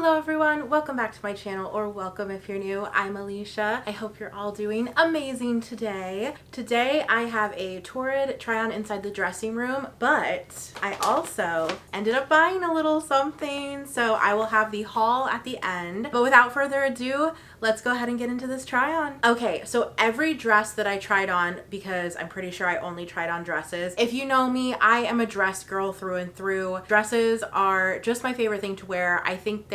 Hello everyone, welcome back to my channel, or welcome if you're new. I'm Alicia. I hope you're all doing amazing today. Today I have a Torrid Try-On inside the dressing room, but I also ended up buying a little something, so I will have the haul at the end. But without further ado, let's go ahead and get into this try-on. Okay, so every dress that I tried on, because I'm pretty sure I only tried on dresses. If you know me, I am a dress girl through and through. Dresses are just my favorite thing to wear. I think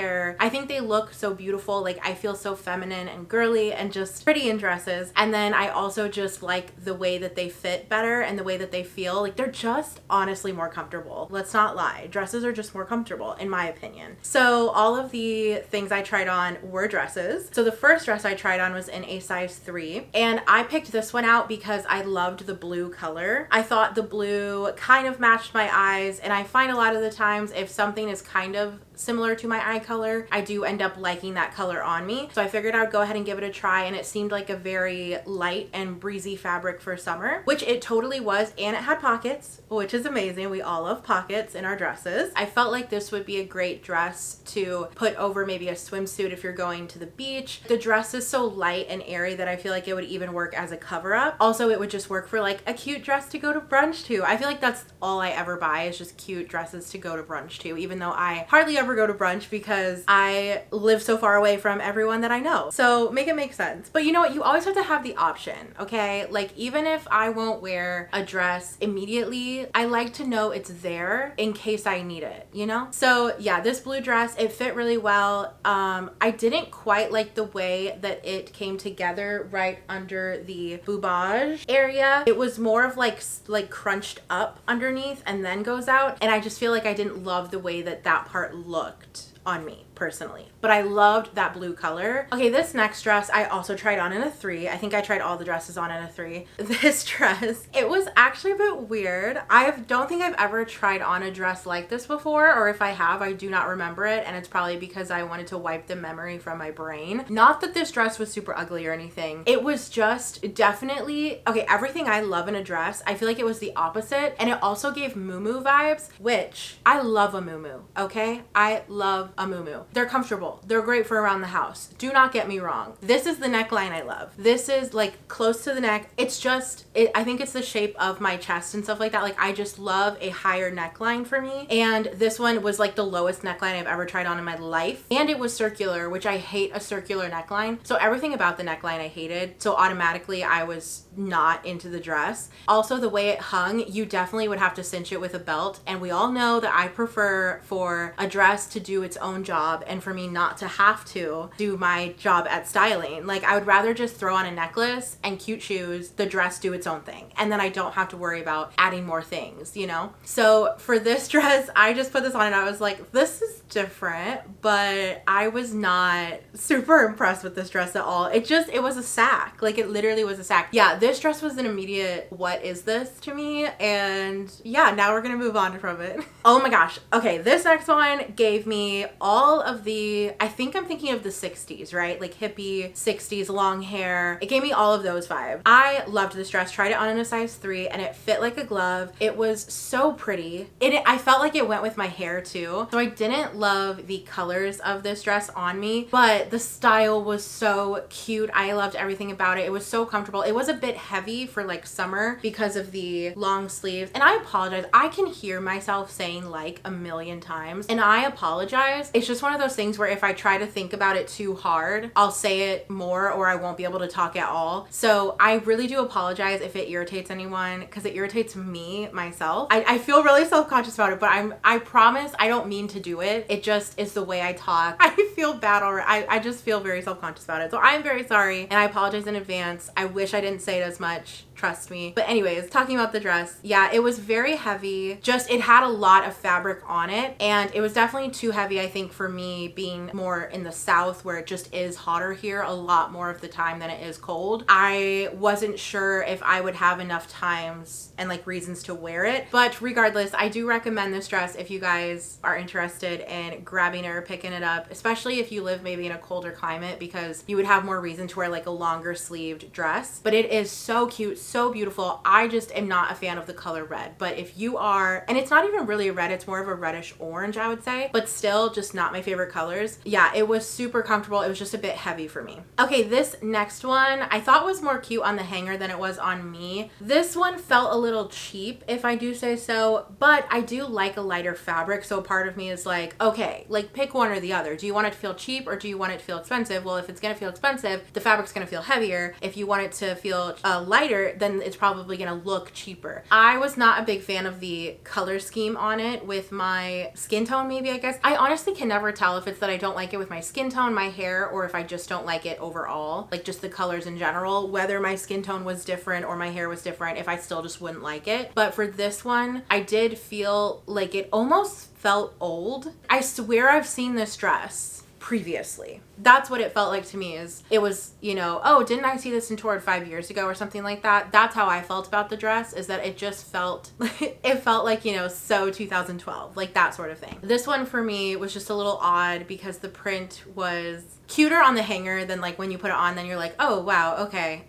they look so beautiful. Like, I feel so feminine and girly and just pretty in dresses. And then I also just like the way that they fit better and the way that they feel. Like, they're just honestly more comfortable. Let's not lie. Dresses are just more comfortable in my opinion. So all of the things I tried on were dresses. So the first dress I tried on was in a size 3, and I picked this one out because I loved the blue color. I thought the blue kind of matched my eyes, and I find a lot of the times if something is kind of similar to my eye color, I do end up liking that color on me. So I figured I would go ahead and give it a try, and it seemed like a very light and breezy fabric for summer, which it totally was, and it had pockets, which is amazing. We all love pockets in our dresses. I felt like this would be a great dress to put over maybe a swimsuit if you're going to the beach. The dress is so light and airy that I feel like it would even work as a cover up. Also, it would just work for like a cute dress to go to brunch to. I feel like that's all I ever buy is just cute dresses to go to brunch to, even though I hardly ever go to brunch because I live so far away from everyone that I know. So make it make sense. But you know what? You always have to have the option, okay? Like, even if I won't wear a dress immediately, I like to know it's there in case I need it, you know? So yeah, this blue dress, it fit really well. I didn't quite like the way that it came together right under the boobage area. It was more of like crunched up underneath and then goes out, and I just feel like I didn't love the way that that part looked on me personally, but I loved that blue color. Okay, this next dress I also tried on in a 3. I think I tried all the dresses on in a 3. This dress, it was actually a bit weird. I don't think I've ever tried on a dress like this before, or if I have, I do not remember it, and it's probably because I wanted to wipe the memory from my brain. Not that this dress was super ugly or anything. It was just definitely, okay, everything I love in a dress, I feel like it was the opposite, and it also gave Muumuu vibes, which I love a Muumuu, okay? I love a Muumuu. They're comfortable. They're great for around the house. Do not get me wrong. This is the neckline I love. This is like close to the neck. It's just, I think it's the shape of my chest and stuff like that. Like, I just love a higher neckline for me. And this one was like the lowest neckline I've ever tried on in my life. And it was circular, which I hate a circular neckline. So everything about the neckline I hated. So automatically I was not into the dress. Also, the way it hung, you definitely would have to cinch it with a belt. And we all know that I prefer for a dress to do its own job and for me not to have to do my job at styling. Like, I would rather just throw on a necklace and cute shoes, the dress do its own thing, and then I don't have to worry about adding more things, you know? So for this dress, I just put this on and I was like, this is different, but I was not super impressed with this dress at all. It was a sack. Like, it literally was a sack. Yeah, this dress was an immediate what is this to me, and yeah, now we're gonna move on from it. Oh my gosh. Okay, this next one gave me all of the, I think I'm thinking of the 60s, right? Like hippie 60s, long hair. It gave me all of those vibes. I loved this dress, tried it on in a size 3, and it fit like a glove. It was so pretty. I felt like it went with my hair too. So I didn't love the colors of this dress on me, but the style was so cute. I loved everything about it. It was so comfortable. It was a bit heavy for like summer because of the long sleeves. And I apologize. I can hear myself saying like a million times, and I apologize. It's just one of those things where if I try to think about it too hard, I'll say it more or I won't be able to talk at all. So I really do apologize if it irritates anyone, because it irritates me myself. I feel really self-conscious about it, but I promise I don't mean to do it. It just is the way I talk. I feel bad already. I just feel very self-conscious about it. So I'm very sorry, and I apologize in advance. I wish I didn't say it as much. Trust me. But anyways, talking about the dress, yeah, it was very heavy. Just, it had a lot of fabric on it, and it was definitely too heavy, I think, for me being more in the south where it just is hotter here a lot more of the time than it is cold. I wasn't sure if I would have enough times and like reasons to wear it, but regardless, I do recommend this dress if you guys are interested in grabbing it or picking it up, especially especially if you live maybe in a colder climate, because you would have more reason to wear like a longer sleeved dress. But it is so cute, so beautiful. I just am not a fan of the color red, but if you are, and it's not even really a red, it's more of a reddish orange, I would say, but still just not my favorite colors. Yeah, it was super comfortable. It was just a bit heavy for me. Okay, this next one I thought was more cute on the hanger than it was on me. This one felt a little cheap, if I do say so, but I do like a lighter fabric, so part of me is like, okay, like pick one or the other. Do you want it to feel cheap or do you want it to feel expensive? Well, if it's gonna feel expensive, the fabric's gonna feel heavier. If you want it to feel lighter, then it's probably gonna look cheaper. I was not a big fan of the color scheme on it with my skin tone, maybe, I guess. I honestly can never tell if it's that I don't like it with my skin tone, my hair, or if I just don't like it overall, like just the colors in general, whether my skin tone was different or my hair was different, if I still just wouldn't like it. But for this one, I did feel like it almost felt old. I swear I've seen this dress previously. That's what it felt like to me. Is it was, you know, oh, didn't I see this in Torrid 5 years ago or something like that? That's how I felt about the dress, is that it just felt, it felt like, you know, so 2012, like that sort of thing. This one for me was just a little odd because the print was cuter on the hanger than like when you put it on, then you're like, oh wow, okay.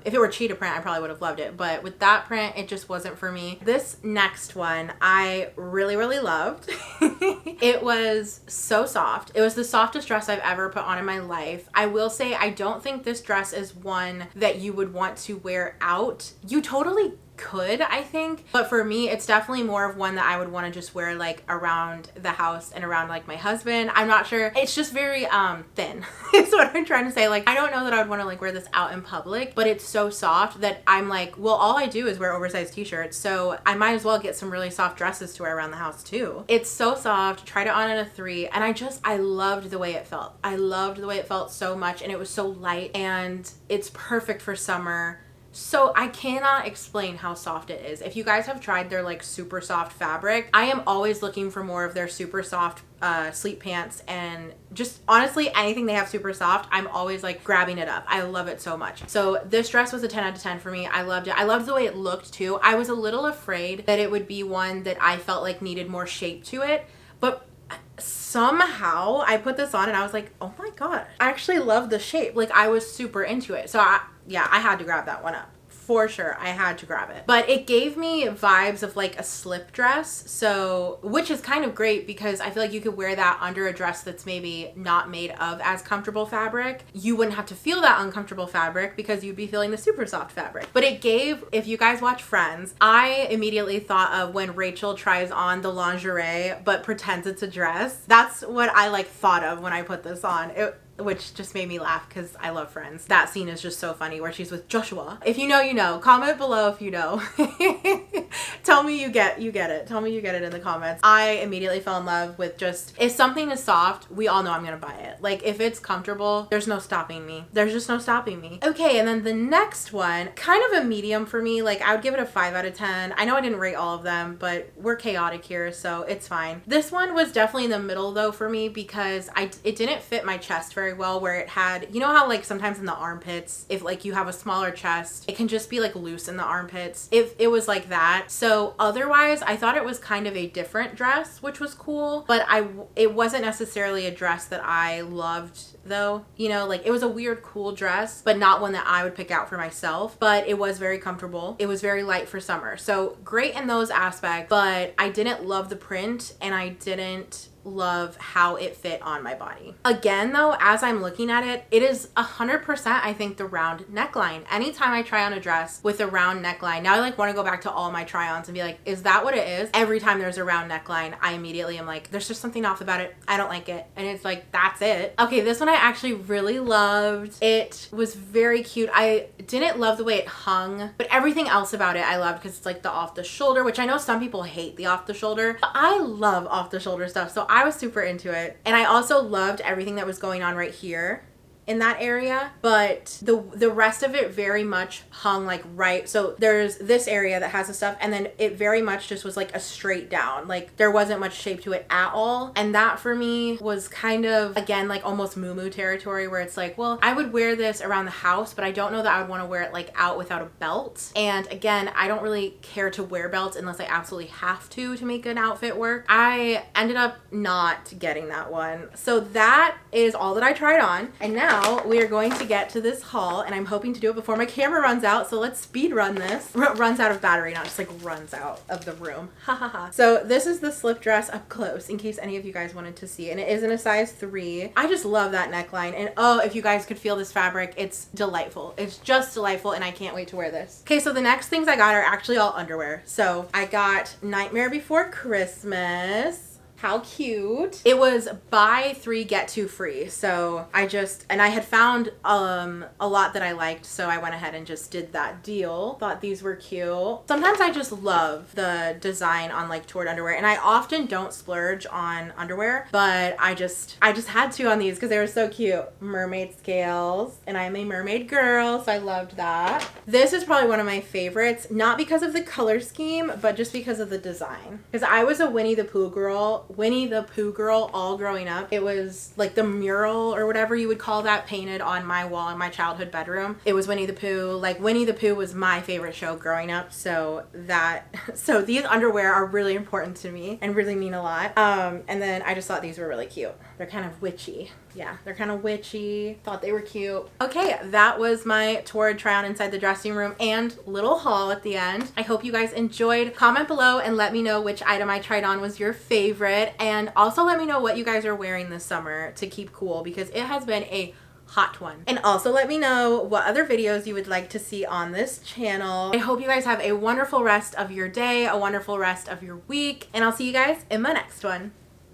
If it were cheetah print, I probably would have loved it, but with that print, it just wasn't for me. This next one I really, really loved. It was so soft. It was the softest dress I've ever put on in my life. I will say I don't think this dress is one that you would want to wear out. You totally could, I think, but for me it's definitely more of one that I would want to just wear like around the house and around like my husband. I'm not sure, it's just very thin is what I'm trying to say. Like I don't know that I would want to like wear this out in public, but it's so soft that I'm like, well, all I do is wear oversized t-shirts, so I might as well get some really soft dresses to wear around the house too. It's so soft. Tried it on in a 3 and I loved the way it felt. I loved the way it felt so much, and it was so light, and it's perfect for summer. So I cannot explain how soft it is. If you guys have tried their like super soft fabric, I am always looking for more of their super soft sleep pants, and just honestly anything they have super soft, I'm always like grabbing it up. I love it so much. So this dress was a 10 out of 10 for me. I loved it. I loved the way it looked too. I was a little afraid that it would be one that I felt like needed more shape to it, but somehow I put this on and I was like, oh my god, I actually love the shape. Like I was super into it. So yeah, I had to grab that one up. For sure, I had to grab it. But it gave me vibes of like a slip dress, so, which is kind of great because I feel like you could wear that under a dress that's maybe not made of as comfortable fabric. You wouldn't have to feel that uncomfortable fabric because you'd be feeling the super soft fabric. But it gave, if you guys watch Friends, I immediately thought of when Rachel tries on the lingerie but pretends it's a dress. That's what I like thought of when I put this on. Which just made me laugh because I love Friends. That scene is just so funny where she's with Joshua. If you know, you know. Comment below if you know. Tell me you get it. Tell me you get it in the comments. I immediately fell in love with just, if something is soft, we all know I'm gonna buy it. Like if it's comfortable, there's no stopping me. There's just no stopping me. Okay, and then the next one, kind of a medium for me. Like I would give it a 5 out of 10. I know I didn't rate all of them, but we're chaotic here, so it's fine. This one was definitely in the middle though for me because it didn't fit my chest very well, where it had, you know how like sometimes in the armpits, if like you have a smaller chest, it can just be like loose in the armpits. If it was like that. So otherwise I thought it was kind of a different dress, which was cool, but it wasn't necessarily a dress that I loved though. You know, like it was a weird cool dress, but not one that I would pick out for myself, but it was very comfortable. It was very light for summer, so great in those aspects, but I didn't love the print and I didn't love how it fit on my body. Again though, as I'm looking at it, it is 100% I think the round neckline. Anytime I try on a dress with a round neckline, now I like want to go back to all my try-ons and be like, is that what it is? Every time there's a round neckline, I immediately am like, there's just something off about it. I don't like it. And it's like, that's it. Okay, this one I actually really loved. It was very cute. I didn't love the way it hung, but everything else about it I loved because it's like the off the shoulder, which I know some people hate the off the shoulder, but I love off the shoulder stuff. So I was super into it. And I also loved everything that was going on right here. in that area, but the rest of it very much hung like right. So there's this area that has the stuff, and then it very much just was like a straight down. Like there wasn't much shape to it at all. And that for me was kind of, again, like almost Muumuu territory, where it's like, well, I would wear this around the house, but I don't know that I would want to wear it like out without a belt. And again, I don't really care to wear belts unless I absolutely have to make an outfit work. I ended up not getting that one. So that is all that I tried on. And now we are going to get to this haul, and I'm hoping to do it before my camera runs out. So let's speed run this. Runs out of battery, not just like runs out of the room. Ha ha ha. So this is the slip dress up close, in case any of you guys wanted to see. And it is in a size 3. I just love that neckline. And oh, if you guys could feel this fabric, it's delightful. It's just delightful, and I can't wait to wear this. Okay, so the next things I got are actually all underwear. So I got Nightmare Before Christmas. How cute. It was buy 3 get 2 free. So I had found a lot that I liked, so I went ahead and just did that deal. Thought these were cute. Sometimes I just love the design on like Torrid underwear, and I often don't splurge on underwear, but I just had to on these because they were so cute. Mermaid scales, and I'm a mermaid girl, so I loved that. This is probably one of my favorites, not because of the color scheme, but just because of the design. Because I was a Winnie the Pooh girl all growing up. It was like the mural or whatever you would call that painted on my wall in my childhood bedroom. It was Winnie the Pooh. Like Winnie the Pooh was my favorite show growing up. So these underwear are really important to me and really mean a lot. And then I just thought these were really cute. They're kind of witchy. Yeah, they're kind of witchy. Thought they were cute. Okay, that was my Torrid try-on inside the dressing room and little haul at the end. I hope you guys enjoyed. Comment below and let me know which item I tried on was your favorite. And also let me know what you guys are wearing this summer to keep cool, because it has been a hot one. And also let me know what other videos you would like to see on this channel. I hope you guys have a wonderful rest of your day, a wonderful rest of your week, and I'll see you guys in my next one.